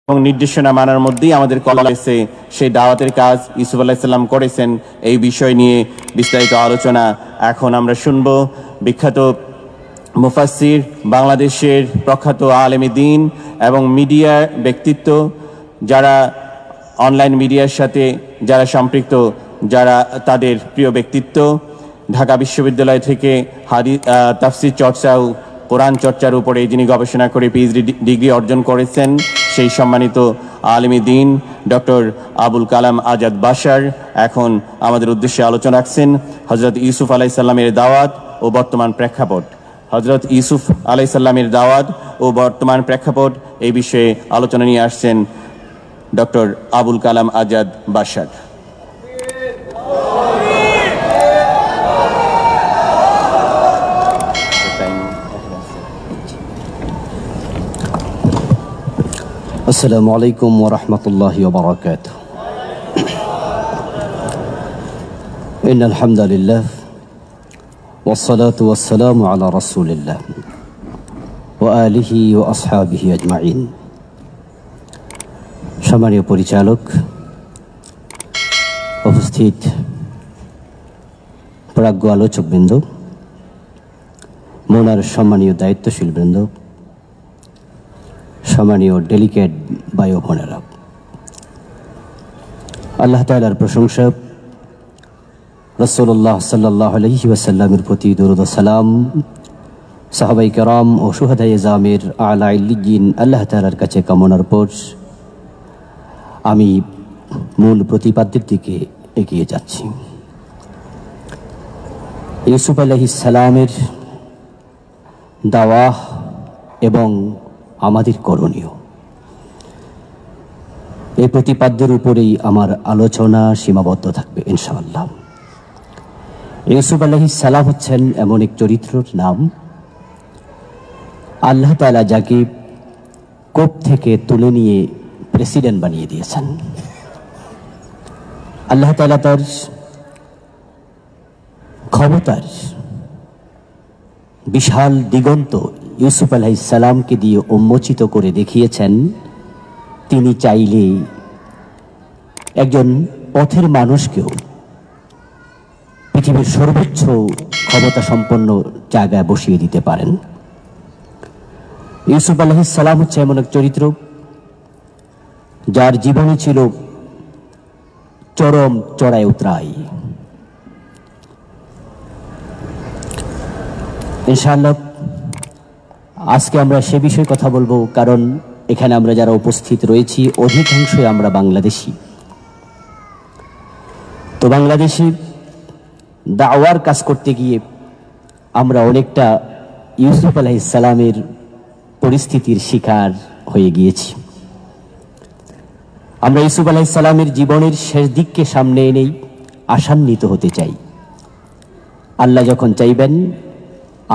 এবং নির্দেশনা মানার মধ্যেই আমাদের কলেজে সেই দাওয়াতের কাজ ইউসুফ আলাইহিস সালাম করেছেন। এই বিষয় নিয়ে বিস্তারিত আলোচনা এখন আমরা শুনব। বিখ্যাত মুফাসসির, বাংলাদেশের প্রখ্যাত আলেমে দ্বীন এবং মিডিয়া ব্যক্তিত্ব, যারা অনলাইন মিডিয়ার সাথে যারা সম্পৃক্ত, যারা তাদের প্রিয় ব্যক্তিত্ব, ঢাকা বিশ্ববিদ্যালয় থেকে তাফসীর চর্চা ও কোরআন চর্চার উপরে যিনি গবেষণা করে পিএইচডি ডিগ্রি অর্জন করেছেন, সেই সম্মানিত আলেমে দ্বীন ডক্টর আবুল কালাম আজাদ বাশার এখন আমাদের উদ্দেশ্যে আলোচনা রাখছেন। হযরত ইউসুফ আলাইহিস সালামের দাওয়াত ও বর্তমান প্রেক্ষাপট। হযরত ইউসুফ আলাইহিস সালামের দাওয়াত ও বর্তমান প্রেক্ষাপট এই বিষয়ে আলোচনা নিয়ে আসছেন ডক্টর আবুল কালাম আজাদ বাশার। السلام عليكم ورحمة الله وبركاته. إن الحمد لله والصلاة والسلام على رسول الله وآله وأصحابه أجمعين. সম্মানীয় পরিচালক, উপস্থিত প্রাজ্ঞ আলোচকবৃন্দ, মোনার সম্মানীয় দায়িত্বশীল বৃন্দ, সম্মানীয় ডেলিগেট ভাই ও বোনেরা, আল্লাহ তাআলার প্রশংসা, রাসূলুল্লাহ সাল্লাল্লাহু আলাইহি ওয়াসাল্লামের প্রতি দরুদ ও সালাম, সাহাবায়ে কেরাম ও শুহাদায়ে জামির আলা ইল্লিয়িন আল্লাহ তাআলার কাছে কামনার পর আমি মূল প্রতিপাদ্যের দিকে এগিয়ে যাচ্ছি। ইউসুফ আলাইহিস সালামের দাওয়াহ এবং আমাদের করণীয়, এই প্রতিপাদ্যের উপরেই আমার আলোচনা সীমাবদ্ধ থাকবে ইনশাআল্লাহ। ইউসুফ আলাইহিস সালাম হচ্ছেন এমন এক চরিত্রের নাম, আল্লাহ তাআলা যাকে কোপ থেকে তুলে নিয়ে প্রেসিডেন্ট বানিয়ে দিয়েছেন। আল্লাহ তাআলা তার ক্ষমতার বিশাল দিগন্ত ইউসুফ আলাইহিস সালামকে দিয়ে উন্মোচিত করে দেখিয়েছেন। তিনি চাইলে একজন পথের মানুষকেও পৃথিবীর সর্বোচ্চ ক্ষমতা সম্পন্ন জায়গায় বসিয়ে দিতে পারেন। ইউসুফ আলাইহিস সালাম হচ্ছে এমন এক চরিত্র যার জীবনে ছিল চরম চড়াই উতরাই। ইনশাআল্লাহ আজকে আমরা সে বিষয়ে কথা বলবো, কারণ এখানে আমরা যারা উপস্থিত রয়েছি অধিকাংশই আমরা বাংলাদেশি। তো বাংলাদেশে দাওয়ার কাজ করতে গিয়ে আমরা অনেকটা ইউসুফ আলাইহিস সালামের পরিস্থিতির শিকার হয়ে গিয়েছি। আমরা ইউসুফ আলাইহিস সালামের জীবনের শেষ দিককে সামনে এনেই আশান্বিত হতে চাই। আল্লাহ যখন চাইবেন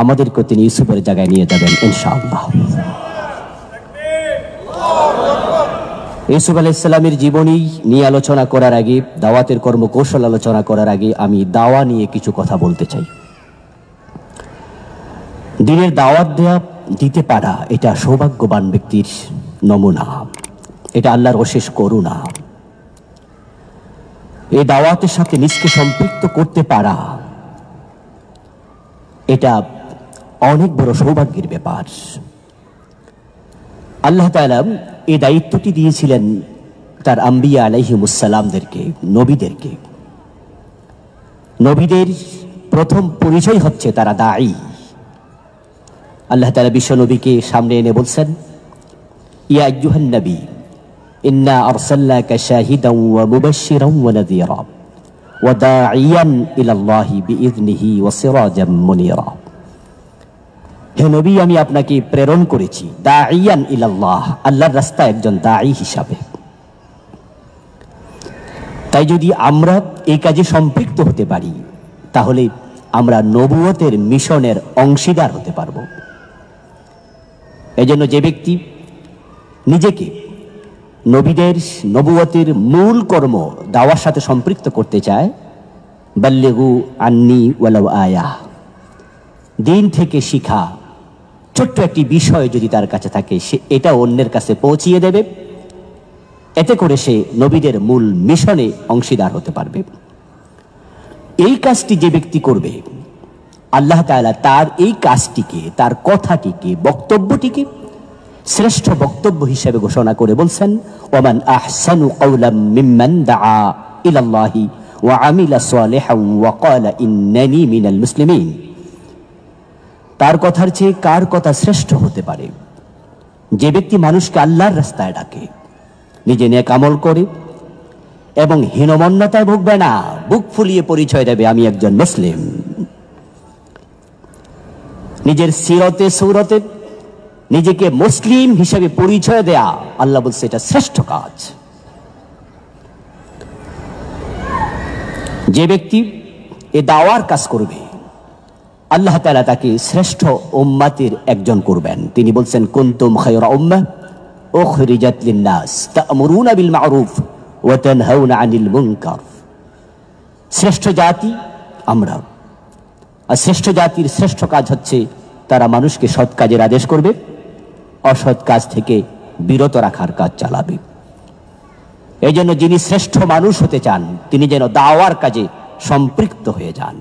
আমাদেরকে তিনি ইউসুফের জায়গায় নিয়ে যাবেন ইনশাআল্লাহ। ইউসুফ আলাইহিস সালামের জীবনী নিয়ে আলোচনা করার আগে, দাওয়াতের কর্মকৌশল আলোচনা করার আগে আমি দাওয়া নিয়ে কিছু কথা বলতে চাই। দিনের দাওয়াত দিতে পারা এটা সৌভাগ্যবান ব্যক্তির নমুনা, এটা আল্লাহর অশেষ করুণা। এই দাওয়াতের সাথে নিজকে সম্পৃক্ত করতে পারা এটা অনেক বড় সৌভাগ্যের ব্যাপার। আল্লাহ তাআলা এই দায়িত্বটি দিয়েছিলেন তার আম্বিয়া আলাইহিমুস সালামদেরকে, নবীদেরকে। নবীদের প্রথম পরিচয় হচ্ছে তারা দাঈ। আল্লাহ তাআলা বিশ্ব নবীকে সামনে এনে বলছেন, ইয়া আইয়ুহান নবী ইন্না আরসালনাকা শাহিদান ওয়া মুবাশশিরান ওয়া নাযীরা ওয়া দাঈয়ান ইলাল্লাহি বিইذনিহি ওয়া সিরাজাম মুনীরা। হে নবী, আমি আপনাকে প্রেরণ করেছি দাঈয়ান ইলাল্লাহ, আল্লাহর রাস্তায় একজন দাঈ হিসাবে। তাই যদি আমরা এই কাজে সম্পৃক্ত হতে পারি তাহলে আমরা নবুয়তের মিশনের অংশীদার হতে পারব। এজন্য যে ব্যক্তি নিজেকে নবীদের নবুয়তের মূল কর্ম দাওয়ার সাথে সম্পৃক্ত করতে চায়, বাল্লিগু আন্নি ওয়ালাউ আয়া, দিন থেকে শিখা ছোট্ট একটি বিষয় যদি তার কাছে থাকে সে এটা অন্যের কাছে পৌঁছিয়ে দেবে এতে করে সে নবীদের মূল মিশনে অংশীদার হতে পারবে। এই কাজটি যে ব্যক্তি করবে, আল্লাহ তাআলা তার এই কাজটিকে, তার কথাটিকে, বক্তব্যটিকে শ্রেষ্ঠ বক্তব্য হিসেবে ঘোষণা করে বলছেন, ওমান আহসানু কাওলাম মিম্মান দাআ ইলাল্লাহি ওয়া আমিলা সালিহান ওয়া ক্বালা ইন্নানি মিনাল মুসলিমিন। তার কথার চেয়ে কার কথা শ্রেষ্ঠ হতে পারে? যে ব্যক্তি মানুষকে আল্লাহর রাস্তায় ডাকে, নিজে নেক আমল করে এবং হীনমন্যতায় ভুগবে না, বুক ফুলিয়ে পরিচয় দেবে আমি একজন মুসলিম। নিজের সিরতে সৌরতে নিজেকে মুসলিম হিসেবে পরিচয় দেয়া, আল্লাহ বলছে এটা শ্রেষ্ঠ কাজ। যে ব্যক্তি এ দাওয়ার কাজ করবে, আল্লাহ তাআলা তাকে শ্রেষ্ঠ উম্মতের একজন করবেন। তিনি বলছেন, কুনতুম খায়রা উম্মাহ উখরিজাত লিন-নাস তা'মুরুনা বিল মা'রুফ ওয়া তানহাউনা আনিল মুনকার। শ্রেষ্ঠ জাতি আমরা, আর শ্রেষ্ঠ জাতির শ্রেষ্ঠ কাজ হচ্ছে তারা মানুষকে সৎ কাজের আদেশ করবে, অসৎ কাজ থেকে বিরত রাখার কাজ চালাবে। এই জন্য যিনি শ্রেষ্ঠ মানুষ হতে চান, তিনি যেন দাওয়ার কাজে সম্পৃক্ত হয়ে যান।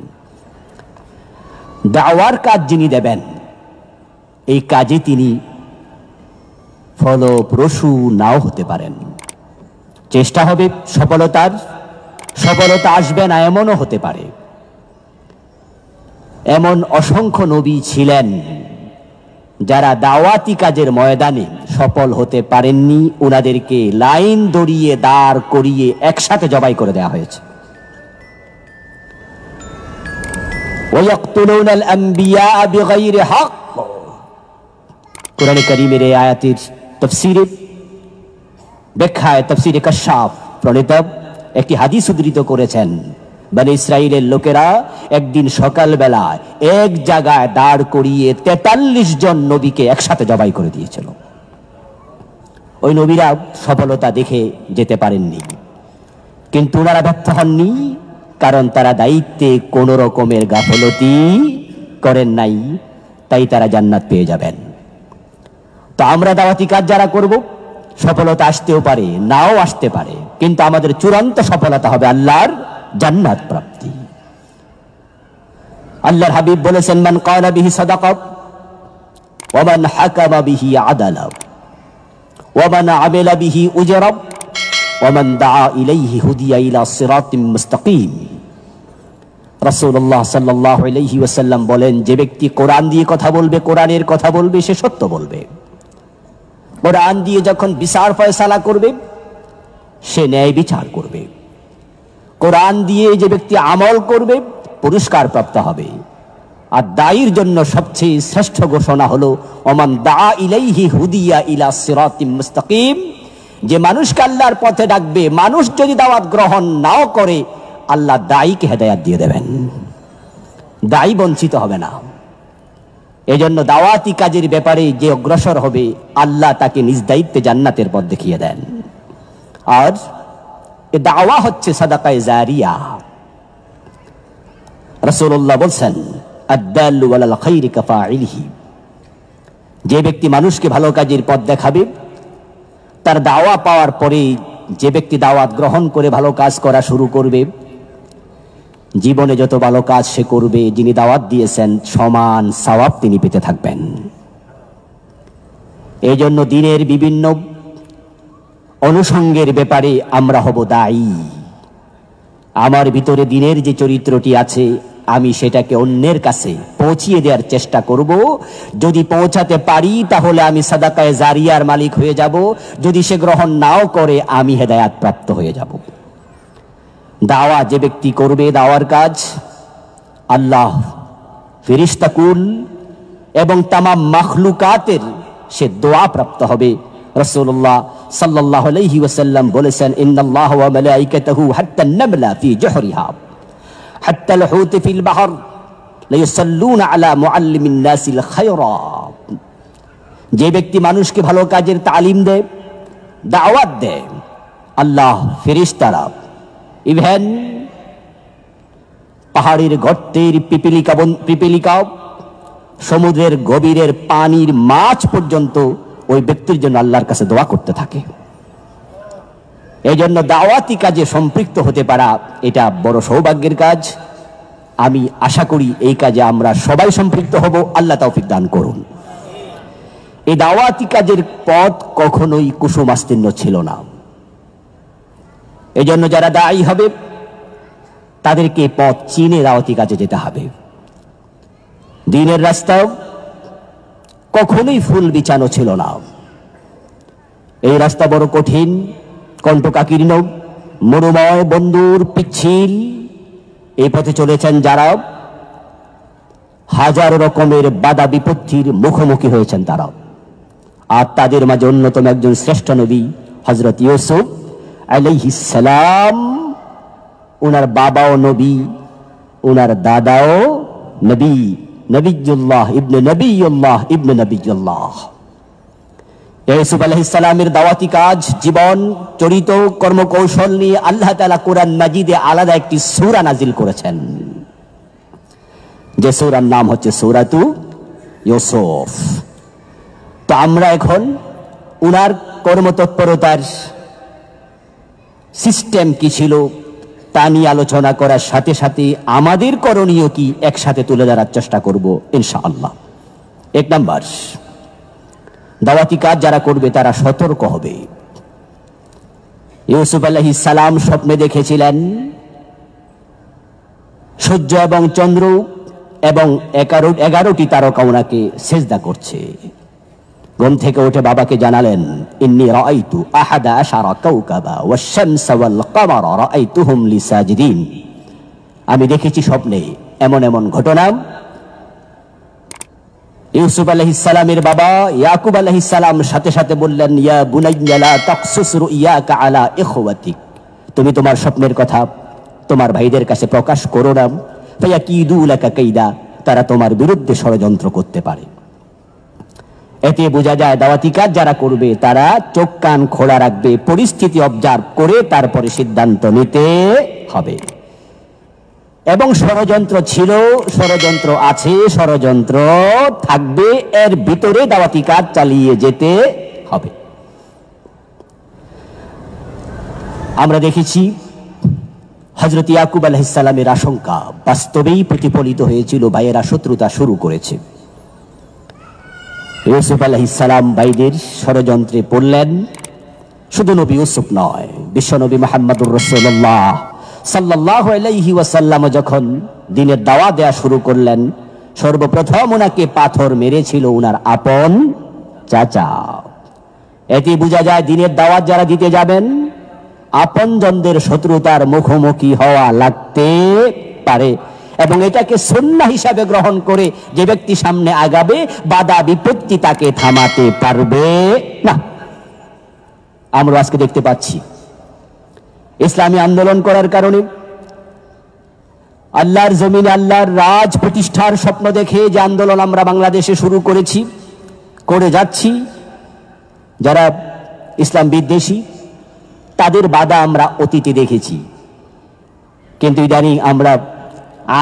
দাওয়ার কাজ যিনি দেবেন, এই কাজে তিনি ফলপ্রসূ নাও হতে পারেন। চেষ্টা হবে সফলতা আসবে না, এমনও হতে পারে। এমন অসংখ্য নবী ছিলেন যারা দাওয়াতি কাজের ময়দানে সফল হতে পারেননি, ওনাদেরকে লাইন দড়িয়ে দাঁড় করিয়ে একসাথে জবাই করে দেওয়া হয়েছে। ওয়ায়াকতুলুনাল আম্বিয়া বিগাইরি হক। কোরআনে কারীমের এই আয়াতের তাফসীরে ব্যাখ্যায় তাফসীরে কাশফ প্রণীত একটি হাদিস উদ্ধৃত করেছেন, বনি ইসরাইলের লোকেরা একদিন সকালবেলা এক জায়গায় দাঁড় করিয়ে 43 জন নবীকে একসাথে জবাই করে দিয়েছিল। ওই নবীরা সফলতা দেখে যেতে পারেননি, কিন্তু ওনারা ব্যর্থ হননি, কারণ তারা দায়িত্বে কোনো রকমের গাফলতি করেন নাই, তাই তারা জান্নাত পেয়ে যাবেন। তো আমরা দাওয়াতি কাজ যারা করব, সফলতা আসতেও পারে, নাও আসতে পারে, কিন্তু আমাদের চূড়ান্ত সফলতা হবে আল্লাহর জান্নাত প্রাপ্তি। আল্লাহর হাবিব বলেছেন, মান ক্বালা বিহি সাদাকা ওয়া মান হাকামা বিহি আদালা ওয়া মান আমিলা বিহি উজরা ওয়া মান দাআ ইলাইহি হুদিয়া ইলা সিরাতিম মুস্তাকিম। রাসূলুল্লাহ সাল্লাল্লাহু আলাইহি ওয়াসাল্লাম বলেন, যে ব্যক্তি কোরআন দিয়ে কথা বলবে, কোরআনের কথা বলবে, সে সত্য বলবে। কোরআন দিয়ে যখন বিচার ফয়সালা করবে, সে ন্যায় বিচার করবে। কোরআন দিয়ে যে ব্যক্তি আমল করবে, পুরস্কার প্রাপ্ত হবে। আর দায়ীর জন্য সবচেয়ে শ্রেষ্ঠ ঘোষণা হলো, ওমান দা ইলাইহি হুদিয়া ইলা সিরাতিম মুস্তাকিম। যে মানুষকে আল্লাহর পথে ডাকবে, মানুষ যদি দাওয়াত গ্রহণ নাও করে, আল্লাহ দায়ীকে হেদায়েত দিয়ে দেবেন, দায়ী বঞ্চিত হবে না। এজন্য দাওয়াতি কাজের ব্যাপারে যে অগ্রসর হবে, আল্লাহ তাকে নিজ দায়িত্বে জান্নাতের পথ দেখিয়ে দেন। আর এ দাওয়া হচ্ছে সাদাকায়ে জারিয়া। রাসূলুল্লাহ বলছেন, আদ-দাল্লু আলাল খায়রি কাফাইলিহি। যে ব্যক্তি মানুষকে ভালো কাজের পথ দেখাবে, তার দাওয়া পাওয়ার পরে যে ব্যক্তি দাওয়াত গ্রহণ করে ভালো কাজ করা শুরু করবে, জীবনে যত ভালো কাজ সে করবে, যিনি দাওয়াত দিয়েছেন সমান সওয়াব তিনি পেতে থাকবেন। এই জন্য দিনের বিভিন্ন অনুষঙ্গের ব্যাপারে আমরা হব দায়ী। আমার ভিতরে দিনের যে চরিত্রটি আছে, আমি সেটাকে অন্যের কাছে পৌঁছিয়ে দেওয়ার চেষ্টা করব। যদি পৌঁছাতে পারি, তাহলে আমি সাদাকায়ে জারিয়ার মালিক হয়ে যাব। যদি সে গ্রহণ নাও করে, আমি হেদায়াত প্রাপ্ত হয়ে যাব। দাওয়া যে ব্যক্তি করবে, দাওয়ার কাজ, আল্লাহ, ফেরেশতাকুল এবং তামাম মাখলুকাতের সে দোয়া প্রাপ্ত হবে। রাসূলুল্লাহ সাল্লাল্লাহু আলাইহি ওয়াসাল্লাম বলেছেন, ইন্নাল্লাহা ওয়া মালাইকাতাহু হাত্তা আন-নামলা ফি জুহরিহা হাত্তা আল-হুত ফিল বাহর লা ইউসাল্লুনা আলা মুআল্লিমিন নাসিল খায়রা। যে ব্যক্তি মানুষকে ভালো কাজের তালিম দেয়, দাওয়াত দেয়, আল্লাহ, ফেরেশতারা, ইভেন পাহাড়ের গর্তের পিপিলিকা, সমুদ্রের গভীরের পানির মাছ পর্যন্ত ওই ব্যক্তির জন্য আল্লাহর কাছে দোয়া করতে থাকে। এই জন্য দাওয়াতি কাজে সম্পৃক্ত হতে পারা এটা বড় সৌভাগ্যের কাজ। আমি আশা করি এই কাজে আমরা সবাই সম্পৃক্ত হব, আল্লাহ তৌফিক দান করুন। এই দাওয়াতি কাজের পথ কখনোই কুসুমাস্তীর্ণ ছিল না। এই জন্য যারা দায়ী হবে তাদেরকে পথ চিনে দাওয়াতি কাজে যেতে হবে। দ্বীনের রাস্তাও কখনোই ফুল বিছানো ছিল না। এই রাস্তা বড় কঠিন, কণ্টকাকীর্ণ, মরুময়, বন্দুর, পিচ্ছিল। এই পথে চলেছেন যারা, হাজার রকমের বাধা বিপত্তির মুখোমুখি হয়েছেন তারা। আর তাদের মাঝে অন্যতম একজন শ্রেষ্ঠ নবী হযরত ইউসুফ আলাইহিস সালাম। উনার বাবাও নবী, উনার দাদাও নবী, নবিয়ুল্লাহ ইবনে নবিয়ুল্লাহ ইবনে নবিয়ুল্লাহ। ইউসুফ আলাইহিস সালামের দাওয়াতি কাজ, জীবন, চরিত্র, কর্মকৌশল নিয়ে আল্লাহ তাআলা কোরআন মাজিদে আলাদা একটি সূরা নাজিল করেছেন, যে সূরার নাম হচ্ছে সূরাতু ইউসুফ। তো আমরা এখন উনার কর্মতৎপরতার সিস্টেম কি ছিল তা নিয়ে আলোচনা করার সাথে সাথে আমাদের করণীয় কি একসাথে তুলে ধরার চেষ্টা করব ইনশাআল্লাহ। এক নাম্বার, দাওয়াতি কাজ যারা করবে তারা সতর্ক হবে। ইউসুফ আলাইহিস সালাম স্বপ্নে দেখেছিলেন সূর্য এবং চন্দ্র এবং 11টি তারকা ওনাকে সেজদা করছে। ঘুম থেকে উঠে বাবাকে জানালেন, ইন্নী রাআইতু আহাদা আশারা কাওকাবা ওয়াশ-শামসা ওয়াল কামারা রাআইতুহুম লি সাজিদিন। আমি দেখেছি স্বপ্নে এমন এমন ঘটনা। ইউসুফ আলাইহিস সালামের বাবা ইয়াকুব আলাইহিস সালাম সাথে সাথে বললেন, ইয়া বুনাইয়া লা তাকসুস রুইয়াকা আলা ইখওয়াতিক। তুমি তোমার স্বপ্নের কথা তোমার ভাইদের কাছে প্রকাশ করো না। ফায়াকিদু লাকা কাইদা, তারা তোমার বিরুদ্ধে ষড়যন্ত্র করতে পারে। এতে বোঝা যায় দাওয়াতি কাজ যারা করবে তারা চোখ কান খোলা রাখবে, পরিস্থিতি অবজার্ভ করে তারপরে সিদ্ধান্ত নিতে হবে। এবং ষড়যন্ত্র ছিল, ষড়যন্ত্র আছে, ষড়যন্ত্র থাকবে, এর ভিতরে দাওয়াতি কাজ চালিয়ে যেতে হবে। আমরা দেখেছি হযরত ইয়াকুব আলাইহিস সালামের আশঙ্কা বাস্তবেই প্রতিফলিত হয়েছিল। ভাইয়েরা শত্রুতা শুরু করেছে। ইউসুফ আলাইহিস সালাম ভাইদের ষড়যন্ত্রে পড়লেন। শুধু নবী ইউসুফ নয়, বিশ্বনবী মুহাম্মদুর রাসূলুল্লাহ সাল্লাল্লাহু আলাইহি ওয়াসাল্লাম যখন দ্বীনের দাওয়াত দেয়া শুরু করলেন, সর্বপ্রথম ওনাকে পাথর মেরেছিল উনার আপন চাচা। এতে বোঝা যায় দ্বীনের দাওয়াত যারা দিতে যাবেন আপনজনদের শত্রুতার মুখোমুখি হওয়া লাগতে পারে, এবং এটাকে সুন্নাহ হিসাবে গ্রহণ করে যে ব্যক্তি সামনে আগাবে বাধা বিপত্তি তাকে থামাতে পারবে না। আমরা আজকে দেখতে পাচ্ছি ইসলামী আন্দোলন করার কারণে, আল্লাহর জমিনে আল্লাহর রাজ প্রতিষ্ঠার স্বপ্ন দেখে যে আন্দোলন আমরা বাংলাদেশে শুরু করেছি, করে যাচ্ছি, যারা ইসলাম বিদ্বেষী তাদের বাধা আমরা অতীতে দেখেছি। কিন্তু ইদানিং আমরা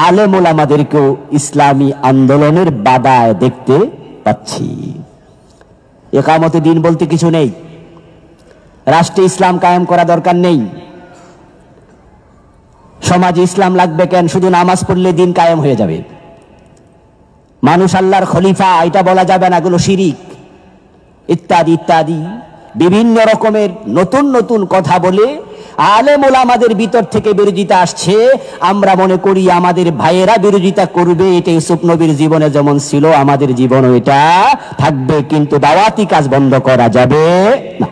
আলেম ওলামাদেরকেও ইসলামী আন্দোলনের বাধায় দেখতে পাচ্ছি। ইকামতে দিন বলতে কিছু নেই, রাষ্ট্রে ইসলাম কায়েম করা দরকার নেই, সমাজে ইসলাম লাগবে কেন, শুধু নামাজ পড়লে দিন কায়েম হয়ে যাবে। মানুষ আল্লাহর খলিফা এটা বলা যাবে না, এগুলো শিরিক ইত্যাদি ইত্যাদি বিভিন্ন রকমের নতুন নতুন কথা বলে আলেম ওলামাদের ভিতর থেকে বিরোধিতা আসছে। আমরা মনে করি আমাদের ভাইয়েরা বিরোধিতা করবে, এটা ইউসুফ নবীর জীবনে যেমন ছিল আমাদের জীবনও এটা থাকবে, কিন্তু দাওয়াতি কাজ বন্ধ করা যাবে না।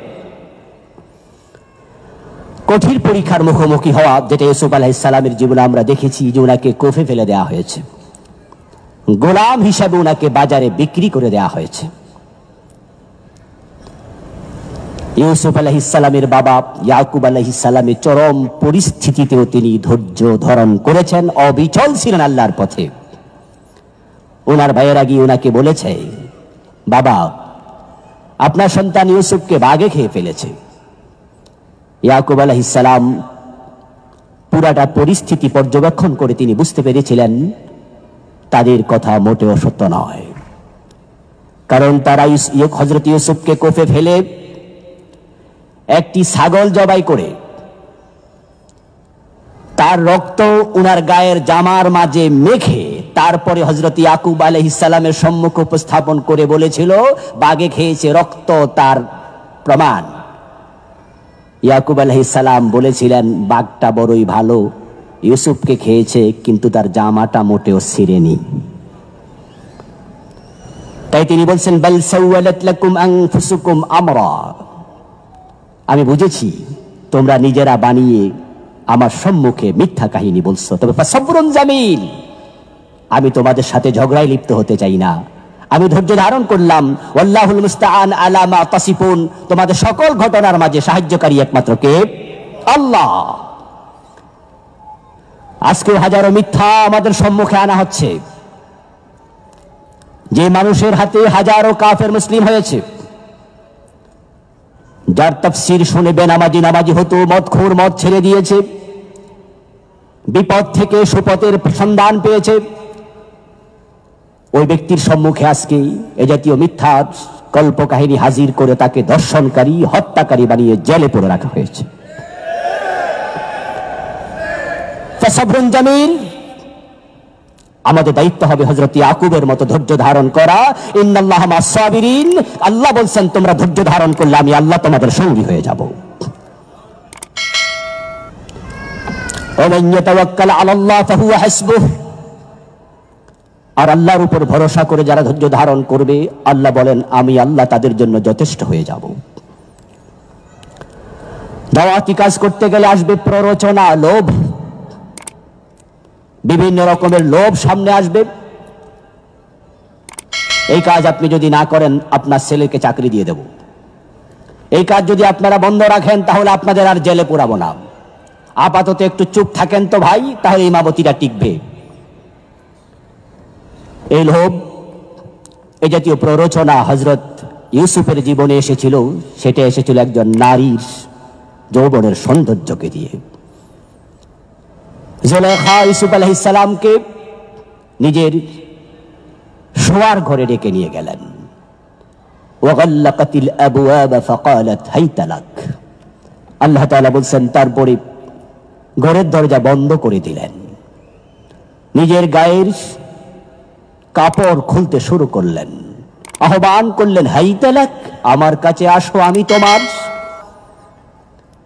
কঠিন পরীক্ষার মুখোমুখি হওয়া, যেটা ইউসুফ আলাইহিস সালামের জীবনে আমরা দেখেছি যে ওনাকে কোফে ফেলে দেওয়া হয়েছে, গোলাম হিসাবে ওনাকে বাজারে বিক্রি করে দেওয়া হয়েছে। ইউসুফ আলাইহিস সালামের বাবা ইয়াকুব আলাইহিস সালামের চরম পরিস্থিতিতেও তিনি ধৈর্য ধারণ করেছেন, অবিচল ছিলেন আল্লাহর পথে। ওনার ভাইয়েরা গিয়ে ওনাকে বলেছে, বাবা আপনার সন্তান ইউসুফকে বাঘে খেয়ে ফেলেছে। ইয়াকুব আলাইহিস সালাম পুরাটা পরিস্থিতি পর্যবেক্ষণ করে তিনি বুঝতে পেরেছিলেন তাদের কথা মোটেও সত্য নয়, কারণ তারা হযরত ইউসুফকে কোফে ফেলে একটি ছাগল জবাই করে তার রক্ত উনার গায়ের জামার মাঝে মেখে তারপরে হযরত ইয়াকুব আলাইহিস সালামের সম্মুখে উপস্থাপন করে বলেছিল, বাঘে খেয়েছে রক্ত তার প্রমাণ। ইয়াকুব আলাইহিস সালাম বলেছিলেন, বাঘটা বড়ই ভালো, ইউসুফকে খেয়েছে কিন্তু তার জামাটা মোটেও ছিঁড়েনি। তাই তিনি বলছেন, বাল সাওয়ালাত লাকুম আনফুসুকুম আমরা, আমি বুঝেছি তোমরা নিজেরা বানিয়ে আমার সম্মুখে মিথ্যা কাহিনী বলছো, তবে ফাসবরুন জামিল, আমি তোমাদের সাথে ঝগড়ায় লিপ্ত হতে চাই না, আমি ধৈর্য ধারণ করলাম। ওয়াল্লাহুল মুস্তাআন আলা মা তাসিফুন, তোমাদের সকল ঘটনার মাঝে সাহায্যকারী একমাত্র কে? আল্লাহ। আজকে হাজারো মিথ্যা আমাদের সম্মুখে আনা হচ্ছে, যে মানুষের হাতে হাজারো কাফের মুসলিম হয়েছে, যার তাফসীর শুনে বেনামাজি নামাজি হতো, মদখোর মদ ছেড়ে দিয়েছে, বিপদ থেকে সুপথের সন্ধান পেয়েছে, ওই ব্যক্তির সম্মুখে আজকে এ জাতীয় মিথ্যা কল্পকাহিনী হাজির করে তাকে দর্শনকারী হত্যাকারী বানিয়ে জেলে পুরে রাখা হয়েছে। ফাসবরুন জামিল, আমাদের দায়িত্ব হবে হযরত ইয়াকুবের মতো ধৈর্য ধারণ করা। ইন্নাল্লাহা মা'আস সাবিরিন, আল্লাহ বলছেন তোমরা ধৈর্য ধারণ করলে আমি আল্লাহ তোমাদের সঙ্গী হয়ে যাব। ওমান ইয়াতাওয়াক্কাল আলাল্লাহ ফাহুয়া হাসবুহ, আর আল্লাহর উপর ভরসা করে যারা ধৈর্য ধারণ করবে, আল্লাহ বলেন আমি আল্লাহ তাদের জন্য যথেষ্ট হয়ে যাব। দাওয়াতি কাজ করতে গেলে আসবে প্ররোচনা, লোভ, বিভিন্ন রকমের লোভ সামনে আসবে। এই কাজ আপনি যদি না করেন আপনার ছেলেকে চাকরি দিয়ে দেব, এই কাজ যদি আপনারা বন্ধ রাখেন তাহলে আপনাদের আর জেলে পোড়াবো না, আপাতত একটু চুপ থাকেন তো ভাই, তাহলে ইমামতিটা টিকবে। এই লোভ, এই জাতীয় প্ররোচনা হযরত ইউসুফের জীবনে এসেছিল, সেটা এসেছিল একজন নারীর যৌবনের সৌন্দর্যকে দিয়ে। জুলাইখা ইউসুফ আলাইহিস সালামকে নিজের শোয়ার ঘরে ডেকে নিয়ে গেলেন। ওয়াগাল্লাকাতিল আবওয়াবা ফাকালাত হাইতা লাক, আল্লাহ তাআলা বলছেন তারপরে ঘরের দরজা বন্ধ করে দিলেন, নিজের গায়ের কাপড় খুলতে শুরু করলেন, আহ্বান করলেন, হাইতা লাক, আমার কাছে আসো, আমি তোমার।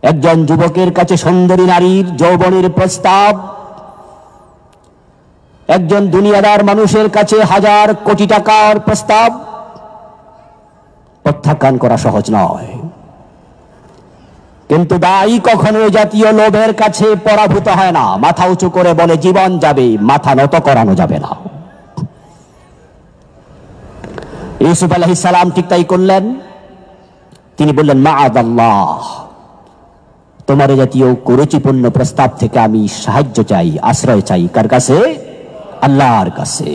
একজন যুবকের কাছে সুন্দরী নারীর যৌবনের প্রস্তাব, একজন দুনিয়াদার মানুষের কাছে হাজার কোটি টাকার প্রস্তাব প্রত্যাখ্যান করা সহজ নয়। কিন্তু দায়ী কখনো এই জাতীয় লোভের কাছে পরাভূত হয় না, মাথা উঁচু করে বলে জীবন যাবে, মাথা নত করানো যাবে না। ইউসুফ আলাইহিস সালাম ঠিক তাই করলেন। তিনি বললেন, মাআদাল্লাহ, তোমার এই জাতীয় কুরুচিপূর্ণ প্রস্তাব থেকে আমি সাহায্য চাই, আশ্রয় চাই। কার কাছে? আল্লাহর কাছে।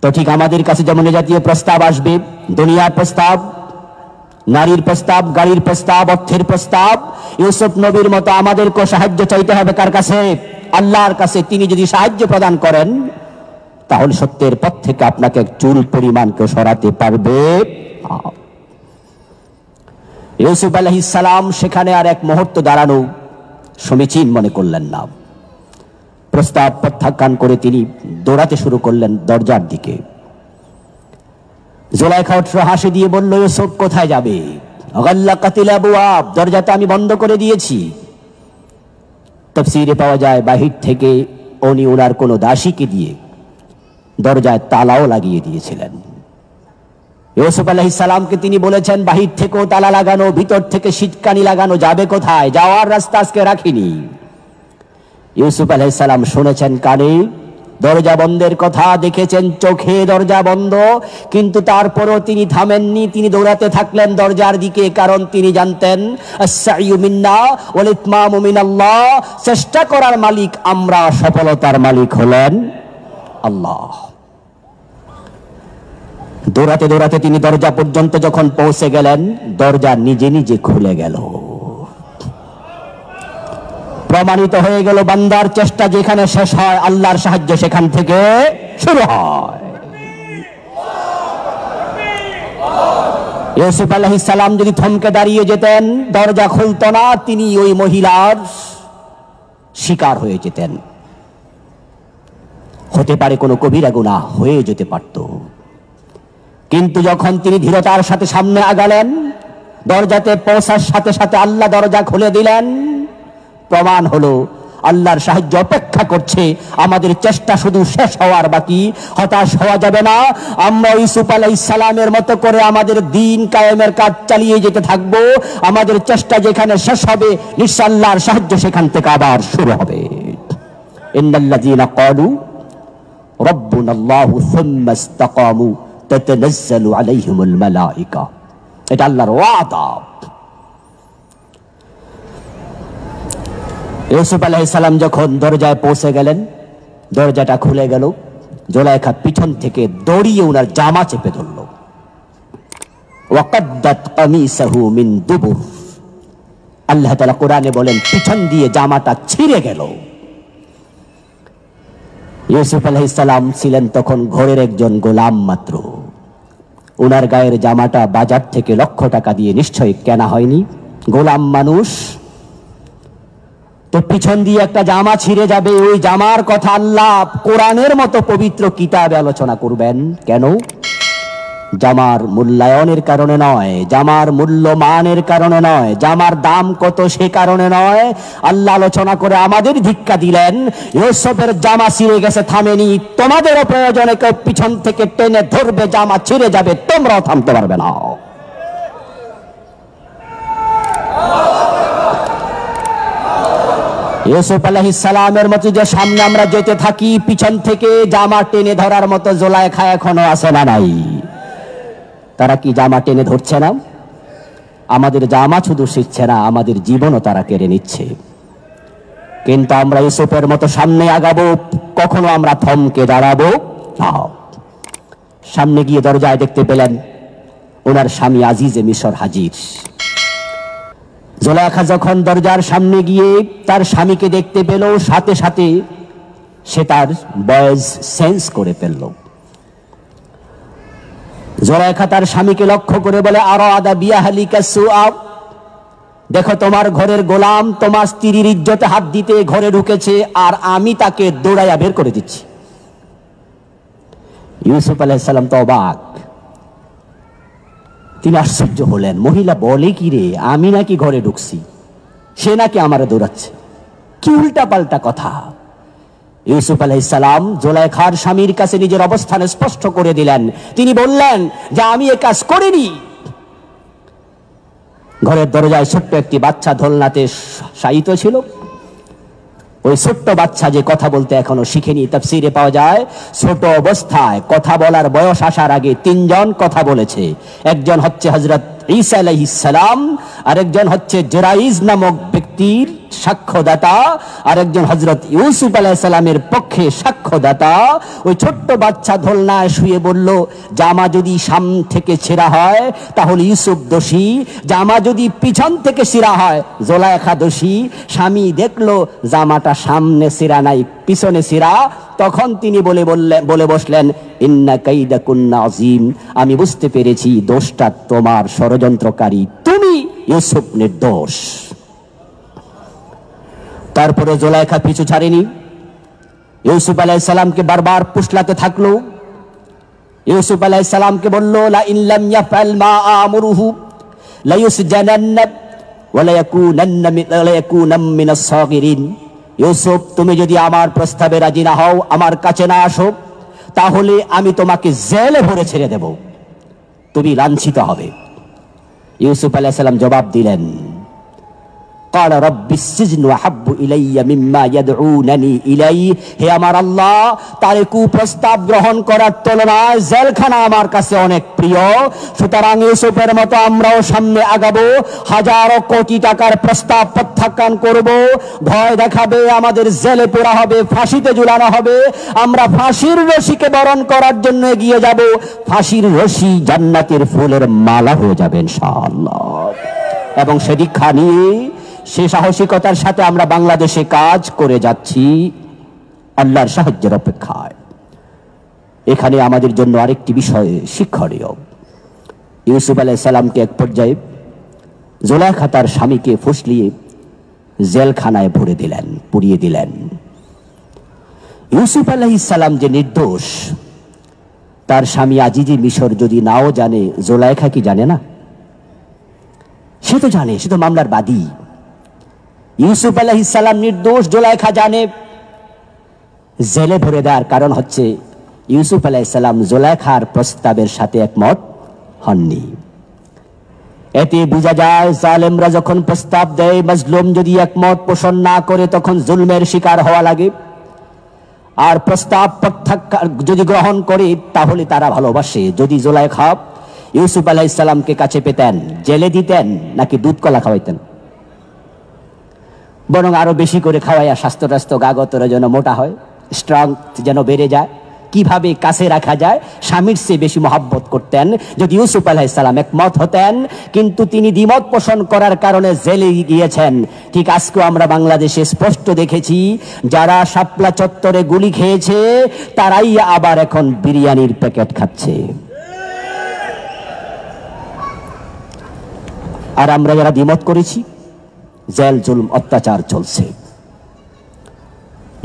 তো ঠিক আমাদের কাছে যেমন এই জাতীয় প্রস্তাব আসবে, দুনিয়ার প্রস্তাব, নারীর প্রস্তাব, গাড়ির প্রস্তাব, অর্থের প্রস্তাব, ইউসুফ নবীর মতো আমাদেরকে সাহায্য চাইতে হবে কার কাছে? আল্লাহর কাছে। তিনি যদি সাহায্য প্রদান করেন তাহলে সত্যের পথ থেকে আপনাকে এক চুল পরিমাণ কেউ সরাতে পারবে। ইউসুফ আলাইহিস সালাম সেখানে আর এক মুহূর্ত দাঁড়ানো সমীচীন মনে করলেন না। প্রস্তাব প্রত্যাখ্যান করে তিনি দৌড়াতে শুরু করলেন দরজার দিকে। জুলাইখা উঠে হাসি দিয়ে বলল, ইউসুফ কোথায় যাবে? গাল্লাকাতিল আবওয়াব, দরজাটা আমি বন্ধ করে দিয়েছি। তাফসীরে পাওয়া যায় বাহির থেকে উনি ওনার কোনো দাসীকে দিয়ে দরজায় তালাও লাগিয়ে দিয়েছিলেন। ইউসুফ আলাইহিস সালামকে তিনি বলেছেন, বাহির থেকেও তালা লাগানো, ভিতর থেকে সিটকানি লাগানো, যাবে কোথায়? যাওয়ার রাস্তা আজকে রাখিনি। ইউসুফ আলাইহিস সালাম শুনেছেন কানে, দরজা বন্ধের কথা দেখেছেন চোখে, দরজা বন্ধ, কিন্তু তারপরও তিনি থামেননি, তিনি দৌড়াতে থাকলেন দরজার দিকে। কারণ তিনি জানতেন আস-সাইয়ু মিন্না ওয়াল ইতমামু মিনাল্লাহ, চেষ্টা করার মালিক আমরা, সফলতার মালিক হলেন আল্লাহ। দৌড়াতে দৌড়াতে তিনি দরজা পর্যন্ত যখন পৌঁছে গেলেন, দরজা নিজে নিজে খুলে গেল। প্রমাণিত হয়ে গেল বান্দার চেষ্টা যেখানে শেষ হয়, আল্লাহর সাহায্য সেখান থেকে শুরু হয়। ইউসুফ আলাইহিস সালাম যদি থমকে দাঁড়িয়ে যেতেন, দরজা খুলতো না, তিনি ওই মহিলার শিকার হয়ে যেতেন। হতে পারে কোনো কবিরা গুনাহ হয়ে যেতে পারত, কিন্তু যখন তিনি ধীরতার সাথে সামনে আগালেন, দরজাতে পৌঁছার সাথে সাথে আল্লাহ দরজা খুলে দিলেন। প্রমাণ হলো আল্লাহর সাহায্য অপেক্ষা করছে। আমাদের চেষ্টা শুধু শেষ হওয়ার বাকি, হতাশ হওয়া যাবে না। আমরা ইউসুফ আলাইহিস সালামের মতো করে আমাদের দ্বীন কায়েমের কাজ চালিয়ে যেতে থাকব। আমাদের চেষ্টা যেখানে শেষ হবে, নিশ্চয় আল্লাহর সাহায্য সেখান থেকে আবার শুরু হবে। ইন্নাল্লাযীনা ক্বালু রাব্বুনাল্লাহু সুম্মা ইসতাকামু তাতানাজ্জালু আলাইহিমুল মালায়েকা, এটা আল্লাহর ওয়াদা। ইউসুফ আলাইহিস সালাম যখন দরজায় পৌঁছে গেলেন, দরজাটা খুলে গেল, জুলাইখা পিছন থেকে দড়িয়ে ওনার জামা চেপে ধরল। ওয়াকাদ্দাত কামিসাহু মিন দুবুর, আল্লাহ তাআলা কোরআনে বলেন পিছন দিয়ে জামাটা ছিঁড়ে গেল। ইউসুফ আলাইহিস সালাম ছিলেন তখন ঘরের একজন গোলাম মাত্র। ওনার গায়ের জামাটা বাজার থেকে লক্ষ টাকা দিয়ে নিশ্চয়ই কেনা হয়নি। গোলাম মানুষ তো পিছন দিয়ে একটা জামা ছিঁড়ে যাবে, ওই জামার কথা আল্লাহ কোরআনের মতো পবিত্র কিতাবে আলোচনা করবেন কেন? জামার মূল্যায়নের কারণে নয়, জামার মূল্যমানের কারণে নয়, জামার দাম কত সে কারণে নয়। আল্লাহ আলোচনা করে আমাদের ধিক্কা দিলেন, ইউসুফের জামা ছিঁড়ে গেছে, থামেনি। তোমাদেরও প্রয়োজনে কেউ পিছন থেকে টেনে ধরবে, জামা ছিঁড়ে যাবে, তোমরাও থামতে পারবে না। ইউসুফ আলাইহিস সালামের মতো যে সামনে আমরা যেতে থাকি, পিছন থেকে জামা টেনে ধরার মতো জুলাইখা এখনো আছে না নাই? তারা কি জামা টেনে ধরছে না? আমাদের জামা শুধু শিখছে না, আমাদের জীবনও তারা কেড়ে নিচ্ছে। কিন্তু আমরা ইউসুফের মতো সামনে আগাবো, কখনো আমরা থমকে দাঁড়াবো না। সামনে গিয়ে দরজায় দেখতে পেলেন ওনার স্বামী আজিজে মিশর হাজির। জুলাইখা যখন দরজার সামনে গিয়ে তার স্বামীকে দেখতে পেল, সাথে সাথে সে তার বয়স সেন্স করে ফেলল। জুলাইখা তার স্বামীকে লক্ষ্য করে বলে, আরাদা বিয়াহলিকা সুআ, দেখো তোমার ঘরের গোলাম তোমার স্ত্রীর ইজ্জতে হাত দিতে ঘরে ঢুকেছে, আর আমি তাকে দৌড়াইয়া বের করে দিচ্ছি। ইউসুফ আলাইহিস সালাম তো অবাক, তিনি আশ্চর্য হলেন। মহিলা বলে কি রে, আমি নাকি ঘরে ঢুকছি, সে নাকি আমারে দৌড়াচ্ছে? কি উল্টা পাল্টা কথা। ইউসুফ আলাইহিস সালাম জুলাইখার স্বামীর কাছে নিজের অবস্থান স্পষ্ট করে দিলেন। তিনি বললেন যে আমি এ কাজ করিনি। ঘরের দরজায় ছোট্ট একটি বাচ্চা দোলনাতে শায়িত ছিল। ওই ছোট্ট বাচ্চা যে কথা বলতে এখনো শিখেনি, তাফসীরে পাওয়া যায় ছোট অবস্থায় কথা বলার বয়স আসার আগে তিনজন কথা বলেছে। একজন হচ্ছে হযরত ঈসা আলাইহিস সালাম, আরেকজন হচ্ছে জুরাইজ নামক ব্যক্তির সাক্ষ্যদাতা, আরেকজন হযরত ইউসুফ আলাইহিস সালামের পক্ষে সাক্ষ্যদাতা। ওই ছোট্ট বাচ্চা দোলনায় শুয়ে বলল, জামা যদি সামনে থেকে ছেঁড়া হয় তাহলে ইউসুফ দোষী, জামা যদি পিছন থেকে ছিঁড়া হয় জুলাইখা দোষী। স্বামী দেখলো জামাটা সামনে ছিঁড়া নাই, পিছনে ছিঁড়া। তখন তিনি বলে বসলেন, ইন্না কাইদাকুন্না আযীম, আমি বুঝতে পেরেছি দোষটা তোমার, ষড়যন্ত্রকারী তুমি, ইউসুফ নির্দোষ। তারপরে জুলাইখা পিছু ছাড়েনি, ইউসুফ আলাইহিস সালামকে বারবার পুষলাতে থাকলো। ইউসুফ আলাইহিস সালামকে বলল, লা ইন লাম ইয়াফআল মা আমুরুহু লা ইউসজানান্না ওয়া লা ইয়াকুনান্না মিনাস সাগিরিন। ইউসুফ, তুমি যদি আমার প্রস্তাবে রাজি না হও, আমার কাছে না আসো, তাহলে আমি তোমাকে জেলে ভরে ছেড়ে দেব, তুমি লাঞ্ছিত হবে। ইউসুফ আলাইহিস সালাম জবাব দিলেন, قال رب السجن احب الي مما يدعونني اليه, হে আমার আল্লাহ, তার কুপ্রস্তাব গ্রহণ করার তুলনায় জেলখানা আমার কাছে অনেক প্রিয়। সুতরাং ইউসুফের মতো আমরাও সামনে আগাবো, হাজারো কোটি টাকার প্রস্তাব প্রত্যাখ্যান করব। ভয় দেখাবে, আমাদের জেলে পোড়া হবে, ফাঁসিতে ঝুলানো হবে, আমরা ফাঁসির রশিকে বরণ করার জন্য এগিয়ে যাব। ফাঁসির রশি জান্নাতের ফুলের মালা হয়ে যাবে ইনশাআল্লাহ। এবং সে দীক্ষা নিয়ে, সে সাহসিকতার সাথে আমরা বাংলাদেশে কাজ করে যাচ্ছি আল্লাহর সাহায্যের অপেক্ষায়। এখানে আমাদের জন্য আরেকটি বিষয় শিক্ষণীয়। ইউসুফ আলাইহিস সালামকে এক পর্যায়ে জুলাইখা তার স্বামীকে ফুসলিয়ে জেলখানায় ভরে দিলেন, পুড়িয়ে দিলেন। ইউসুফ আলাইহিস সালাম যে নির্দোষ, তার স্বামী আজিজি মিশর যদি নাও জানে, জুলাইখা কি জানে না? সে তো জানে, সে তো মামলার বাদী। ইউসুফ আলাইহিস সালাম নির্দোষ, জুলাইখা জানে। জেলে ভরে দেওয়ার কারণ হচ্ছে ইউসুফ আলাইহিস সালাম জুলাইখার প্রস্তাবের সাথে একমত হননি। এতে বোঝা যায় জালেমরা যখন প্রস্তাব দেয়, মাজলুম যদি একমত পোষণ না করে তখন জুলমের শিকার হওয়া লাগে। আর প্রস্তাব প্রত্যাখ্যান যদি গ্রহণ করে তাহলে তারা ভালোবাসে। যদি জুলাইখা ইউসুফ আলাইহিস সালামকে কাছে পেতেন, জেলে দিতেন নাকি দুধ কলা খাওয়াইতেন? বরং আরো বেশি করে খাওয়াইয়া স্বাস্থ্য টাস্থ্য গাগতরা যেন মোটা হয়, স্ট্রং যেন বেড়ে যায়। কিভাবে কাছে রাখা যায়, স্বামীর চেয়ে বেশি মহাব্বত করতেন। যদি ইউসুফ আলাইহিস সালাম একমত হতেন, কিন্তু তিনি দ্বিমত পোষণ করার কারণে জেলে গিয়েছেন। ঠিক আজকেও আমরা বাংলাদেশে স্পষ্ট দেখেছি, যারা শাপলা চত্বরে গুলি খেয়েছে তারাই আবার এখন বিরিয়ানির প্যাকেট খাচ্ছে। আর আমরা যারা দ্বিমত করেছি, জেল জুলম অত্যাচার চলছে।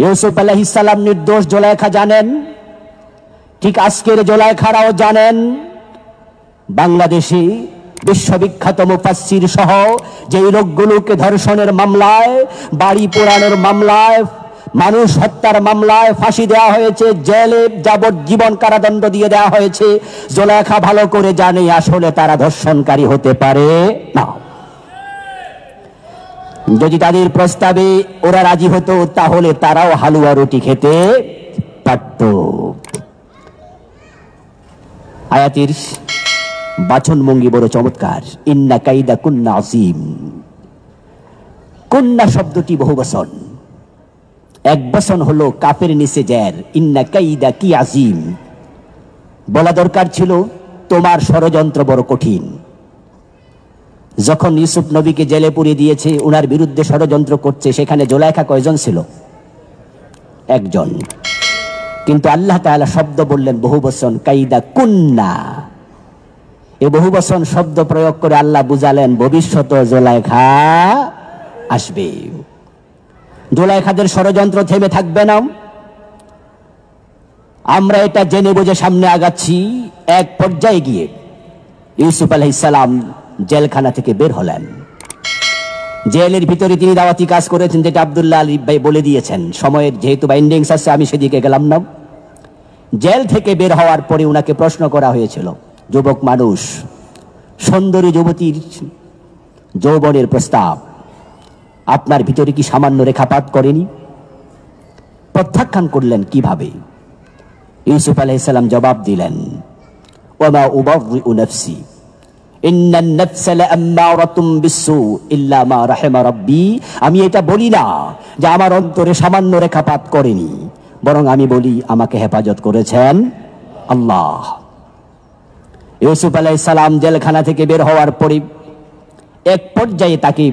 ইউসুফ আলাইহিস সালাম নির্দোষ, জুলাইখা জানেন। ঠিক আজকের জুলাইখারাও জানেন। বাংলাদেশে বিশ্ববিখ্যাত মুফাসসির সহ যেই লোকগুলোকে ধর্ষণের মামলায়, বাড়ি পোড়ানোর মামলায়, মানুষ হত্যার মামলায় ফাঁসি দেওয়া হয়েছে, জেলে যাবজ্জীবন কারাদণ্ড দিয়ে দেওয়া হয়েছে, জুলাইখা ভালো করে জানে আসলে তারা ধর্ষণকারী হতে পারে না। যদি তাদের প্রস্তাবে ওরা রাজি হতো তাহলে তারাও হালুয়া রুটি খেতে পারত। আয়াতের বাচনভঙ্গি বড় চমৎকার। ইন্না কাইদা কুন্না আযীম। কুন্না শব্দটি বহু বচন, এক বচন হলো কাফের নিচে জের। ইন্না কাইদা কি আযীম, বলা দরকার ছিল তোমার ষড়যন্ত্র বড় কঠিন। যখন ইউসুফ নবীকে জেলে পুরিয়ে দিয়েছে, উনার বিরুদ্ধে ষড়যন্ত্র করছে, সেখানে জুলাইখা কয়জন ছিল? একজন। কিন্তু আল্লাহ তাআলা শব্দ বললেন বহুবচন, কাইদা কুন্না। এই বহুবচন শব্দ প্রয়োগ করে আল্লাহ বুঝালেন ভবিষ্যতে জুলাইখা আসবে। জুলাইখাদের ষড়যন্ত্র থেমে থাকবে না। আমরা এটা জেনে বুঝে সামনে আগাচ্ছি। এক পর্যায়ে গিয়ে ইউসুফ আলাইহিস সালাম জেলখানা থেকে বের হলেন। জেলের ভিতরে তিনি দাওয়াতি কাজ করেছেন, যেটা আব্দুল্লাহ আলী ভাই বলে দিয়েছেন। সময়ের যেহেতু বাইন্ডিংস আছে, আমি সেদিকে গেলাম না। জেল থেকে বের হওয়ার পরে উনাকে প্রশ্ন করা হয়েছিল, যুবক মানুষ, সুন্দরী যুবতীর যৌবনের প্রস্তাব আপনার ভিতরে কি সামান্য রেখাপাত করেনি? প্রত্যাখ্যান করলেন কিভাবে? ইউসুফ আলাইহিস সালাম জবাব দিলেন, ওয়ামা উবাররিউ নাফসি ইন্নান নাফসা লাআম্মারাতুম বিসসু ইল্লা মা রাহিমা রাব্বি। আমি এটা বলি না যে আমার অন্তরে সামান্য রেখাপাত করেনি, বরং আমি বলি আমাকে হেফাজত করেছেন আল্লাহ। ইউসুফ আলাইহিস সালাম জেলখানা থেকে বের হওয়ার পরে এক পর্যায়ে তাকে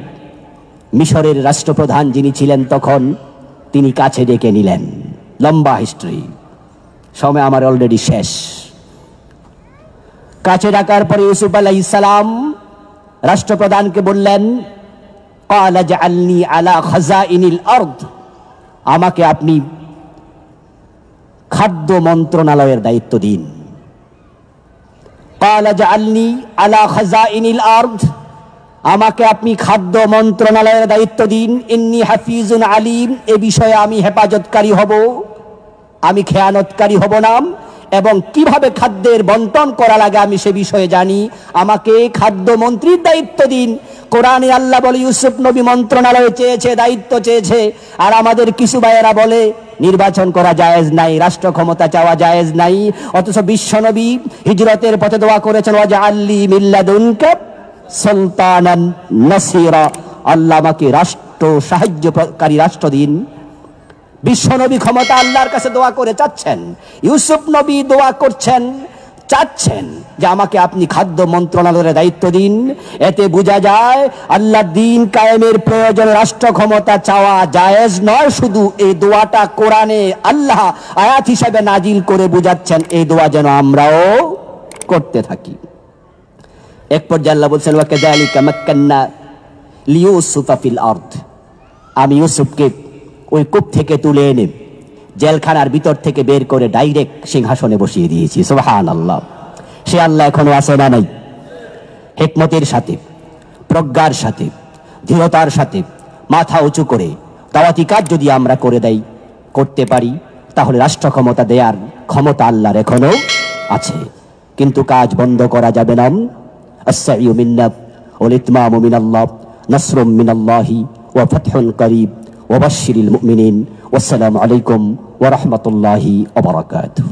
মিশরের রাষ্ট্রপ্রধান যিনি ছিলেন তখন, তিনি কাছে ডেকে নিলেন। লম্বা হিস্ট্রি, সময় আমার অলরেডি শেষ। কাছে ডাকার পরে ইউসুফ আলাইহিস সালাম রাষ্ট্রপ্রধানকে বললেন, ক্বালা জাআলনি আলা খাযাইনিল আরদ। আমাকে আপনি খাদ্য মন্ত্রণালয়ের দায়িত্ব দিন। ক্বালা জাআলনি আলা খাযাইনিল আরদ। আমাকে আপনি খাদ্য মন্ত্রণালয়ের দায়িত্ব দিন। ইন্নী হাফিজুন আলিম। এ বিষয়ে আমি হেফাজতকারী হব, আমি খেয়ানতকারী হব না। এবং কিভাবে খাদ্যের বন্টন করা লাগে আমি সে বিষয়ে জানি। আমাকে খাদ্য মন্ত্রীর দায়িত্ব দিন। কোরআনে আল্লাহ বলে ইউসুফ নবী মন্ত্রণালয়ে চেয়েছে, দায়িত্ব চেয়েছে। আর আমাদের কিছু ভাইয়েরা বলে নির্বাচন করা জায়েজ নাই, রাষ্ট্র ক্ষমতা চাওয়া জায়েজ নাই। অথচ বিশ্বনবী হিজরতের পথে দোয়া করেছেন, ওয়াজআলনি মিন লাদুনকা সুলতানান নাসীরা। আল্লাহ আমাকে রাষ্ট্র সাহায্যকারী রাষ্ট্র দিন। বিশ্বনবী ক্ষমতা আল্লাহর কাছে দোয়া করে চাচ্ছেন, ইউসুফ নবী দোয়া করছেন, চাচ্ছেন যে আমাকে আপনি খাদ্য মন্ত্রণালয়ের দায়িত্ব দিন। এতে বোঝা যায় আল্লাহর দ্বীন কায়েমের প্রয়োজনে রাষ্ট্র ক্ষমতা চাওয়া জায়েজ নয়। শুধু এই দোয়াটা কোরআনে আল্লাহ আয়াত হিসাবে নাজিল করে বুঝাচ্ছেন, এই দোয়া যেন আমরাও করতে থাকি। এক পর্যায়ে আল্লাহ বলছেন ওয়া কাযালিকা মাক্কান্না লিইউসুফা ফিল আরদ, আমি ইউসুফকে ওই কূপ থেকে তুলে এনে জেলখানার ভিতর থেকে বের করে ডাইরেক্ট সিংহাসনে বসিয়ে দিয়েছি। সুবহানাল্লাহ। সে আল্লাহ এখনো আছে না নাই? হিকমতের সাথে, প্রজ্ঞার সাথে, দৃঢ়তার সাথে মাথা উঁচু করে দাওয়াতি কাজ যদি আমরা করতে পারি, তাহলে রাষ্ট্র ক্ষমতা দেওয়ার ক্ষমতা আল্লাহর এখনো আছে। কিন্তু কাজ বন্ধ করা যাবে না। আস-সাইয়ু মিন্না ওয়াল ইতমামু মিনাল্লাহ, নাসরুম মিনাল্লাহি ওয়া ফাতহুন করিব ওয়া বাশশিরিল মুমিনিন। ওয়াসসালামু আলাইকুম ওয়া রাহমাতুল্লাহি ওয়া বারাকাতুহু।